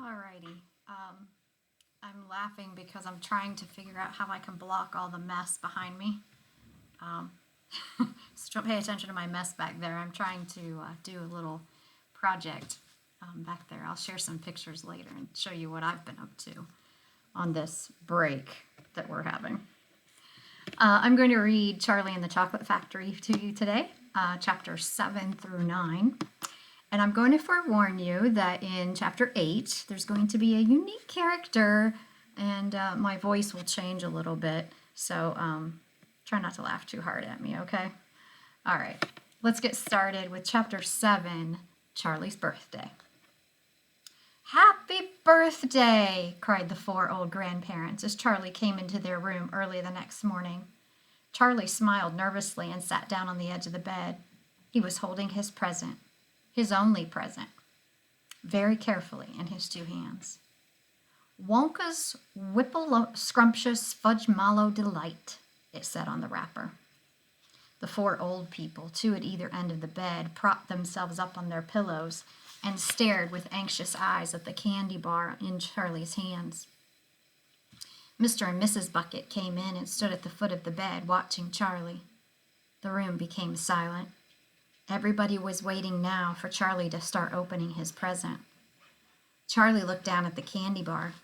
Alrighty. I'm laughing because I'm trying to figure out how I can block all the mess behind me. Um, so pay attention to my mess back there. I'm trying to do a little project back there. I'll share some pictures later and show you what I've been up to on this break that we're having. I'm going to read Charlie and the Chocolate Factory to you today, chapters 7 through 9. And I'm going to forewarn you that in chapter 8, there's going to be a unique character, and my voice will change a little bit. So try not to laugh too hard at me, okay? All right, let's get started with chapter 7, Charlie's birthday. "Happy birthday!" cried the 4 old grandparents as Charlie came into their room early the next morning. Charlie smiled nervously and sat down on the edge of the bed. He was holding his present. His only present, very carefully in his 2 hands. "Wonka's Whipple Scrumptious Fudge Mallow Delight," it said on the wrapper. The 4 old people, 2 at either end of the bed, propped themselves up on their pillows and stared with anxious eyes at the candy bar in Charlie's hands. Mr. and Mrs. Bucket came in and stood at the foot of the bed, watching Charlie. The room became silent. Everybody was waiting now for Charlie to start opening his present. Charlie looked down at the candy bar.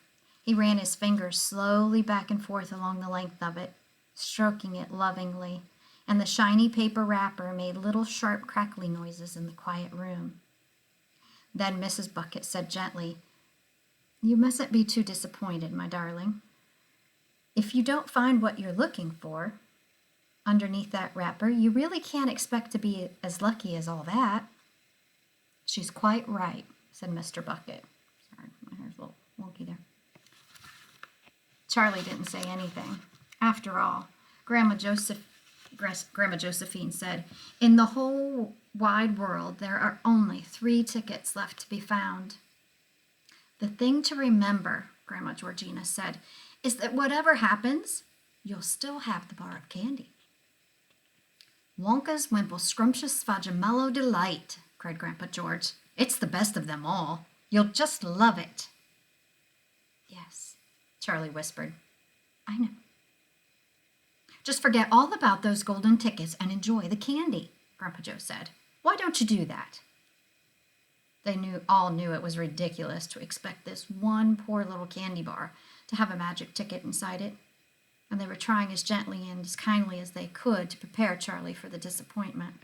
He ran his fingers slowly back and forth along the length of it, stroking it lovingly, and the shiny paper wrapper made little sharp crackling noises in the quiet room. Then Mrs. Bucket said gently, "You mustn't be too disappointed, my darling. If you don't find what you're looking for underneath that wrapper, you really can't expect to be as lucky as all that." "She's quite right," said Mr. Bucket. Sorry, my hair's a little wonky there. Charlie didn't say anything. After all, Grandma Josephine said, "In the whole wide world, there are only 3 tickets left to be found." "The thing to remember," Grandma Georgina said, "is that whatever happens, you'll still have the bar of candy." "Wonka's Wimple Scrumptious Fudge-a-Mallow Delight," cried Grandpa George. "It's the best of them all. You'll just love it." "Yes," Charlie whispered. "I know." "Just forget all about those golden tickets and enjoy the candy," Grandpa Joe said. "Why don't you do that?" They all knew it was ridiculous to expect this one poor little candy bar to have a magic ticket inside it, and they were trying as gently and as kindly as they could to prepare Charlie for the disappointment.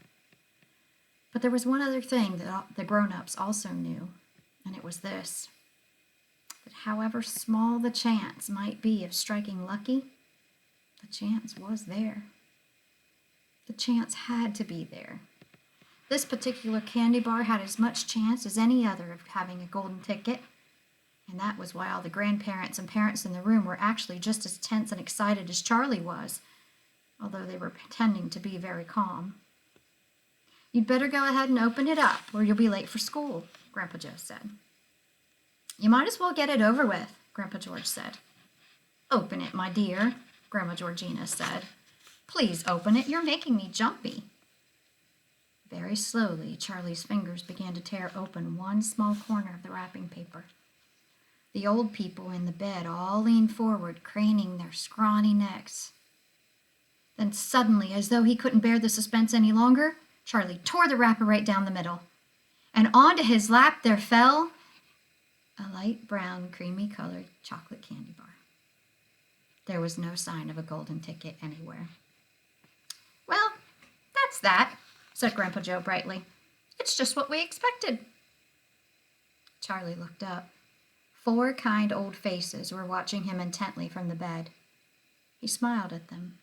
But there was one other thing that the grown-ups also knew, and it was this: that however small the chance might be of striking lucky, the chance was there. The chance had to be there. This particular candy bar had as much chance as any other of having a golden ticket, and that was why all the grandparents and parents in the room were actually just as tense and excited as Charlie was, although they were pretending to be very calm. "You'd better go ahead and open it up, or you'll be late for school," Grandpa Joe said. "You might as well get it over with," Grandpa George said. "Open it, my dear," Grandma Georgina said. "Please open it. You're making me jumpy." Very slowly, Charlie's fingers began to tear open one small corner of the wrapping paper. The old people in the bed all leaned forward, craning their scrawny necks. Then suddenly, as though he couldn't bear the suspense any longer, Charlie tore the wrapper right down the middle. And onto his lap there fell a light brown, creamy-colored chocolate candy bar. There was no sign of a golden ticket anywhere. "Well, that's that," said Grandpa Joe brightly. "It's just what we expected." Charlie looked up. 4 kind old faces were watching him intently from the bed. He smiled at them,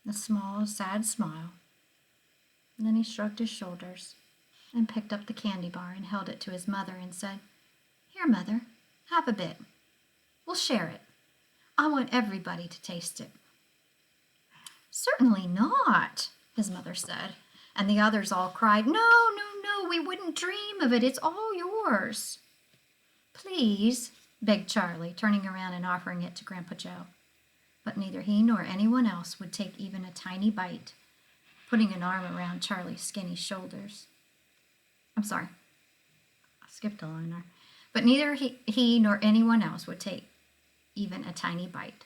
a small, sad smile. And then he shrugged his shoulders and picked up the candy bar and held it to his mother and said, "Here, Mother, have a bit. We'll share it. I want everybody to taste it." "Certainly not," his mother said, and the others all cried, "No, no, no, we wouldn't dream of it. It's all yours." "Please," begged Charlie, turning around and offering it to Grandpa Joe. But neither he nor anyone else would take even a tiny bite, putting an arm around Charlie's skinny shoulders. I'm sorry, I skipped a line there. but neither he nor anyone else would take even a tiny bite.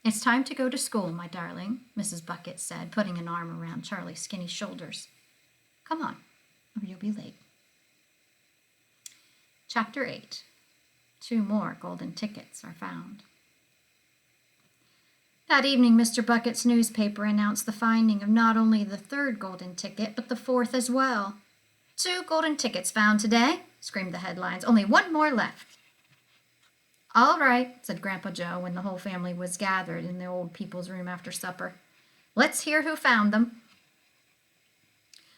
"It's time to go to school, my darling," Mrs. Bucket said, putting an arm around Charlie's skinny shoulders. "Come on, or you'll be late." Chapter 8. 2 more golden tickets are found. That evening, Mr. Bucket's newspaper announced the finding of not only the 3rd golden ticket, but the 4th as well. "2 golden tickets found today," screamed the headlines. "Only 1 more left." "All right," said Grandpa Joe when the whole family was gathered in the old people's room after supper. "Let's hear who found them."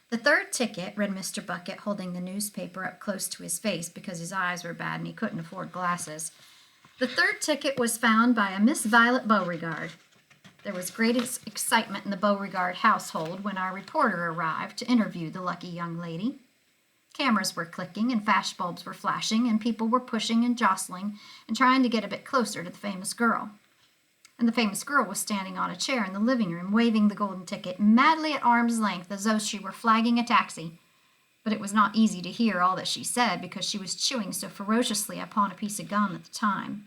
"The 3rd ticket," read Mr. Bucket, holding the newspaper up close to his face because his eyes were bad and he couldn't afford glasses. "The 3rd ticket was found by a Miss Violet Beauregard." There was great excitement in the Beauregard household when our reporter arrived to interview the lucky young lady. Cameras were clicking and flashbulbs were flashing and people were pushing and jostling and trying to get a bit closer to the famous girl. And the famous girl was standing on a chair in the living room waving the golden ticket madly at arm's length as though she were flagging a taxi. But it was not easy to hear all that she said because she was chewing so ferociously upon a piece of gum at the time.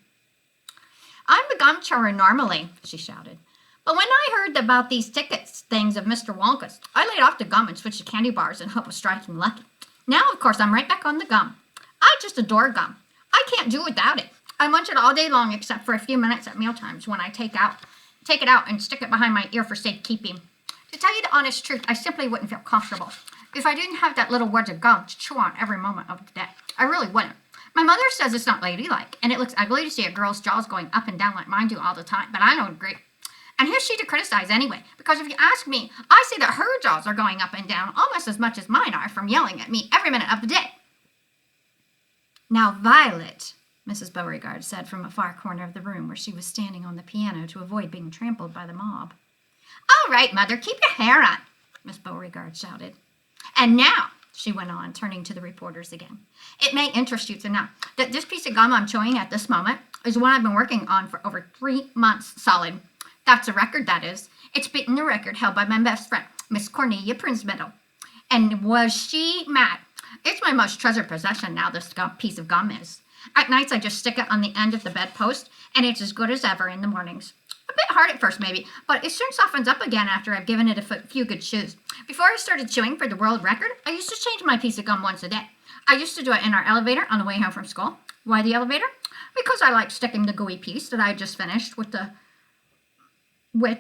"I'm a gum chewer normally," she shouted. "But when I heard about these tickets things of Mr. Wonka's, I laid off the gum and switched to candy bars in hope of striking lucky. Now, of course, I'm right back on the gum. I just adore gum. I can't do without it. I munch it all day long except for a few minutes at mealtimes when I take it out and stick it behind my ear for safekeeping. To tell you the honest truth, I simply wouldn't feel comfortable if I didn't have that little wedge of gum to chew on every moment of the day. I really wouldn't. My mother says it's not ladylike, and it looks ugly to see a girl's jaws going up and down like mine do all the time, but I don't agree. And who's she to criticize anyway? Because if you ask me, I say that her jaws are going up and down almost as much as mine are from yelling at me every minute of the day." "Now, Violet," Mrs. Beauregard said from a far corner of the room where she was standing on the piano to avoid being trampled by the mob. "All right, Mother, keep your hair on," Miss Beauregard shouted. "And now," she went on, turning to the reporters again, "it may interest you to know that this piece of gum I'm chewing at this moment is one I've been working on for over 3 months solid. That's a record, that is. It's beaten the record held by my best friend, Miss Cornelia Prinzmiddle. And was she mad? It's my most treasured possession now, this piece of gum is. At nights, I just stick it on the end of the bedpost, and it's as good as ever in the mornings. A bit hard at first, maybe, but it soon softens up again after I've given it a few good chews. Before I started chewing for the world record, I used to change my piece of gum once a day. I used to do it in our elevator on the way home from school. Why the elevator? Because I like sticking the gooey piece that I just finished with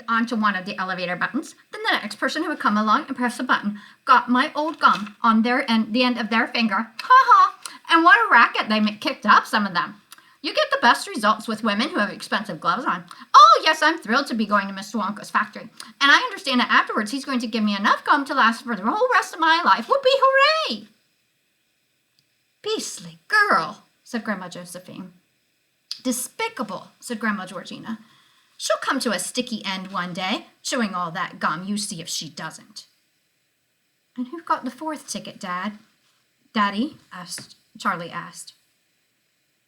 onto one of the elevator buttons. Then the next person who would come along and press the button got my old gum on the end of their finger. Ha ha! And what a racket they kicked up, some of them. You get the best results with women who have expensive gloves on. Oh, yes, I'm thrilled to be going to Mr. Wonka's factory. And I understand that afterwards he's going to give me enough gum to last for the whole rest of my life. Whoopee hooray!" "Beastly girl," said Grandma Josephine. "Despicable," said Grandma Georgina. "She'll come to a sticky end one day, chewing all that gum. You see if she doesn't." "And who got the 4th ticket, Daddy?" Charlie asked.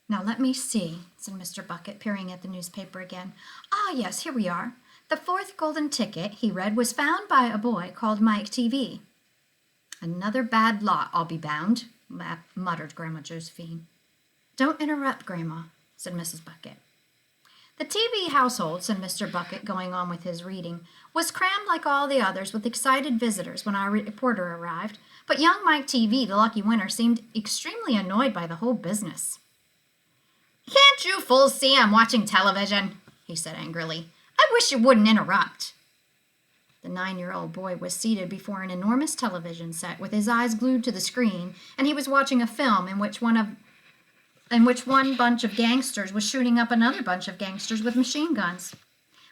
"Now let me see," said Mr. Bucket, peering at the newspaper again. "Ah, yes, here we are. The 4th golden ticket," he read, "was found by a boy called Mike TV." "Another bad lot, I'll be bound," muttered Grandma Josephine. "Don't interrupt, Grandma," said Mrs. Bucket. "The TV household," said Mr. Bucket, going on with his reading, "was crammed like all the others with excited visitors when our reporter arrived, but young Mike TV, the lucky winner, seemed extremely annoyed by the whole business. "Can't you fools see I'm watching television?" he said angrily. "I wish you wouldn't interrupt." The 9-year-old boy was seated before an enormous television set with his eyes glued to the screen, and he was watching a film in which one bunch of gangsters was shooting up another bunch of gangsters with machine guns.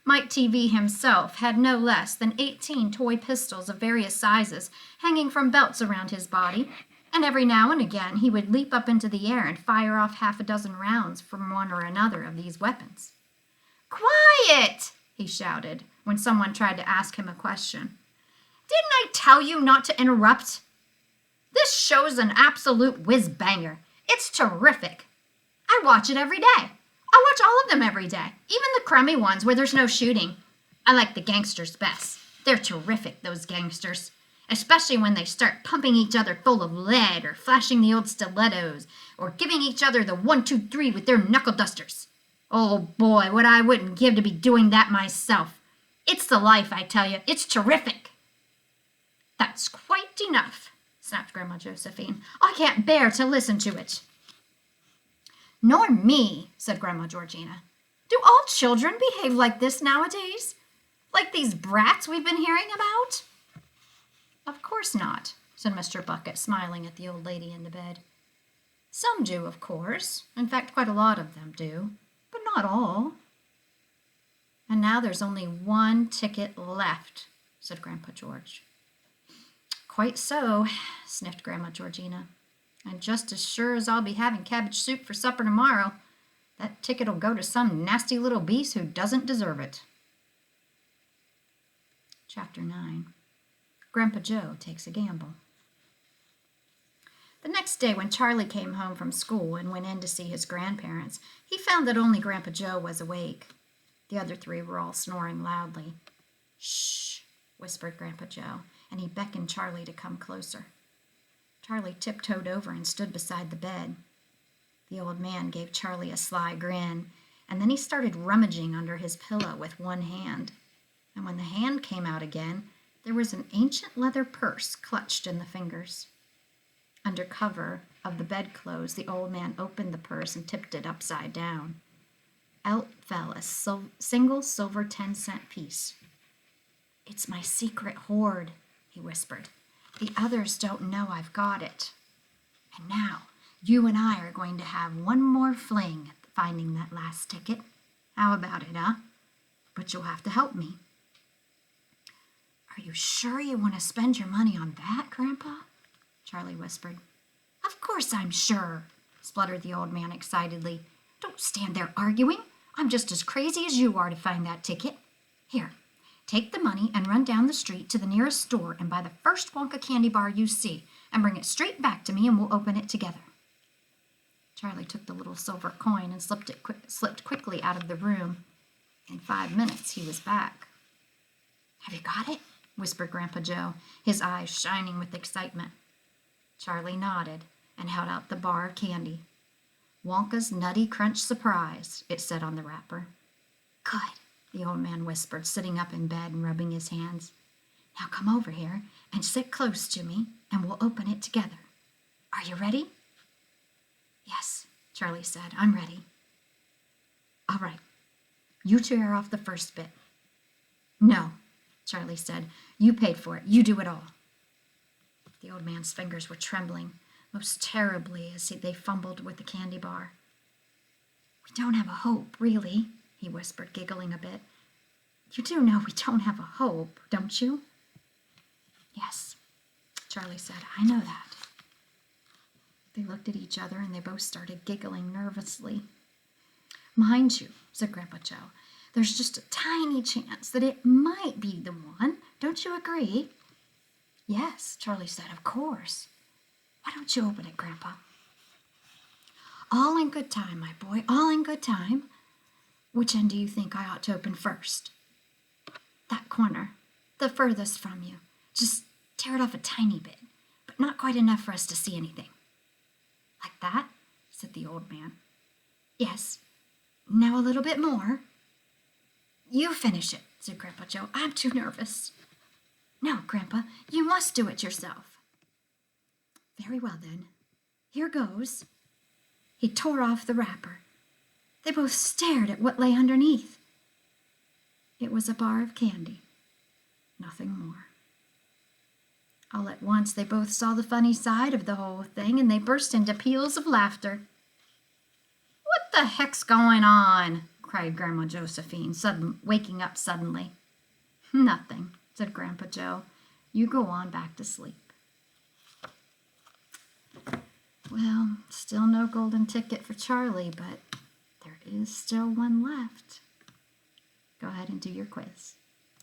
Mike TV himself had no less than 18 toy pistols of various sizes hanging from belts around his body, and every now and again he would leap up into the air and fire off half a dozen rounds from one or another of these weapons. "Quiet!" he shouted when someone tried to ask him a question. "Didn't I tell you not to interrupt? This show's an absolute whiz-banger. It's terrific. I watch it every day. I watch all of them every day, even the crummy ones where there's no shooting. I like the gangsters best. They're terrific, those gangsters. especially when they start pumping each other full of lead or flashing the old stilettos or giving each other the 1, 2, 3 with their knuckle dusters. Oh boy, what I wouldn't give to be doing that myself. It's the life, I tell you. It's terrific. That's quite enough, snapped Grandma Josephine. I can't bear to listen to it. Nor me, said Grandma Georgina. Do all children behave like this nowadays? Like these brats we've been hearing about? Of course not, said Mr. Bucket, smiling at the old lady in the bed. Some do, of course. In fact, quite a lot of them do, but not all. And now there's only one ticket left, said Grandpa George. Quite so, sniffed Grandma Georgina. And just as sure as I'll be having cabbage soup for supper tomorrow, that ticket'll go to some nasty little beast who doesn't deserve it. Chapter 9. Grandpa Joe Takes a Gamble. The next day when Charlie came home from school and went in to see his grandparents, he found that only Grandpa Joe was awake. The other three were all snoring loudly. Shh, whispered Grandpa Joe, and he beckoned Charlie to come closer. Charlie tiptoed over and stood beside the bed. The old man gave Charlie a sly grin, and then he started rummaging under his pillow with one hand. And when the hand came out again, there was an ancient leather purse clutched in the fingers. Under cover of the bedclothes, the old man opened the purse and tipped it upside down. Out fell a single silver 10-cent piece. It's my secret hoard, he whispered. The others don't know I've got it. And now, you and I are going to have one more fling at finding that last ticket. How about it, huh? But you'll have to help me. Are you sure you want to spend your money on that, Grandpa? Charlie whispered. Of course I'm sure, spluttered the old man excitedly. Don't stand there arguing. I'm just as crazy as you are to find that ticket. Here, take the money and run down the street to the nearest store and buy the first Wonka candy bar you see and bring it straight back to me and we'll open it together. Charlie took the little silver coin and slipped quickly out of the room. In 5 minutes, he was back. Have you got it? Whispered Grandpa Joe, his eyes shining with excitement. Charlie nodded and held out the bar of candy. Wonka's Nutty Crunch Surprise, it said on the wrapper. Good, the old man whispered, sitting up in bed and rubbing his hands. Now come over here and sit close to me, and we'll open it together. Are you ready? Yes, Charlie said. I'm ready. All right. You tear off the first bit. No, Charlie said. You paid for it. You do it all. The old man's fingers were trembling most terribly as they fumbled with the candy bar. We don't have a hope, really, he whispered, giggling a bit. You do know we don't have a hope, don't you? Yes, Charlie said. I know that. They looked at each other and they both started giggling nervously. Mind you, said Grandpa Joe, there's just a tiny chance that it might be the one. Don't you agree? Yes, Charlie said, of course. Why don't you open it, Grandpa? All in good time, my boy, all in good time. Which end do you think I ought to open first? That corner, the furthest from you. Just tear it off a tiny bit, but not quite enough for us to see anything. Like that? Said the old man. Yes. Now a little bit more. You finish it, said Grandpa Joe. I'm too nervous. No, Grandpa, you must do it yourself. Very well, then. Here goes. He tore off the wrapper. They both stared at what lay underneath. It was a bar of candy. Nothing more. All at once, they both saw the funny side of the whole thing, and they burst into peals of laughter. What the heck's going on? Cried Grandma Josephine, waking up suddenly. Nothing, said Grandpa Joe. You go on back to sleep. Well, still no golden ticket for Charlie, but there is still one left. Go ahead and do your quiz.